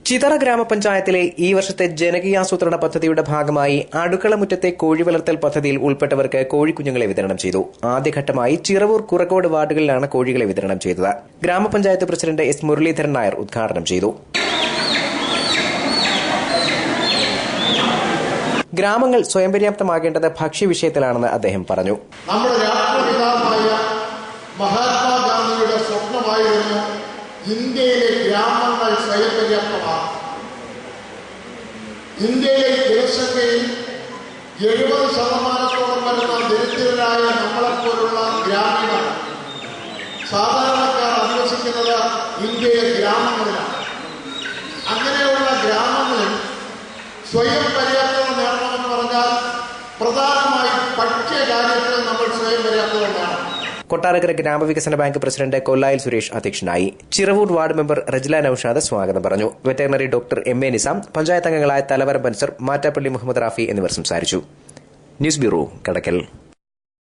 ചിതറ ഗ്രാമപഞ്ചായത്തിലെ ഈ വർഷത്തെ ജനകീയാസൂത്രണ പദ്ധതിയുടെ ഭാഗമായി അടുക്കളമുറ്റത്തെ കോഴി വളർത്തൽ പദ്ധതിയിൽ ഉൾപ്പെട്ടവർക്ക് കോഴിക്കുഞ്ഞുങ്ങളെ വിതരണം ചെയ്തു. ആദ്യഘട്ടമായി ചിറവൂർ, കുറക്കോട് വാർഡുകളിലാണ് കോഴികളെ വിതരണം ചെയ്തത്. ഗ്രാമപഞ്ചായത്ത് പ്രസിഡന്റ് എസ് മുരളീധരൻ നായർ ഉദ്ഘാടനം ചെയ്തു. ഗ്രാമങ്ങൾ സ്വയം പര്യാപ്തമാകേണ്ടത് ഭക്ഷ്യവിഷയത്തിലാണെന്ന് അദ്ദേഹം പറഞ്ഞു. നമ്മുടെ രാഷ്ട്രപിതാവായ മഹാത്മാഗാന്ധിയുടെ സ്വപ്നമായിരുന്നു ഇന്ത്യയിലെ ഗ്രാമങ്ങൾ സ്വയം പര്യാപ്തമാണ്. ഇന്ത്യയിലെ ജനസംഖ്യയിൽ 70% വരുന്ന ദരിദ്രരായ നമ്മളെപ്പോലുള്ള ഗ്രാമീണർ സാധാരണക്കാർ അധിവസിക്കുന്നത് ഇന്ത്യയിലെ ഗ്രാമങ്ങളിലാണ്. അങ്ങനെയുള്ള ഗ്രാമങ്ങളിൽ സ്വയം പര്യാപ്തത നേടണമെന്ന് പറഞ്ഞാൽ പ്രധാനമായി ഭക്ഷ്യകാര്യത്തിൽ നമ്മൾ സ്വയം പര്യാപ്തത നേടണം. കൊട്ടാരക്കര ഗ്രാമവികസന ബാങ്ക് പ്രസിഡന്റ് കൊല്ലായിൽ സുരേഷ് അധ്യക്ഷനായി. ചിറവൂർ വാർഡ് മെമ്പർ റജ്ല നൌഷാദ് സ്വാഗതം പറഞ്ഞു. Veterinary doctor MA. Nizam, panchayat അംഗങ്ങളായ തലവരം ബൻസർ, മാറ്റാപ്പള്ളി മുഹമ്മദ് റാഫി എന്നിവർ സംസാരിച്ചു. ന്യൂസ് ബ്യൂറോ, കടക്കൽ.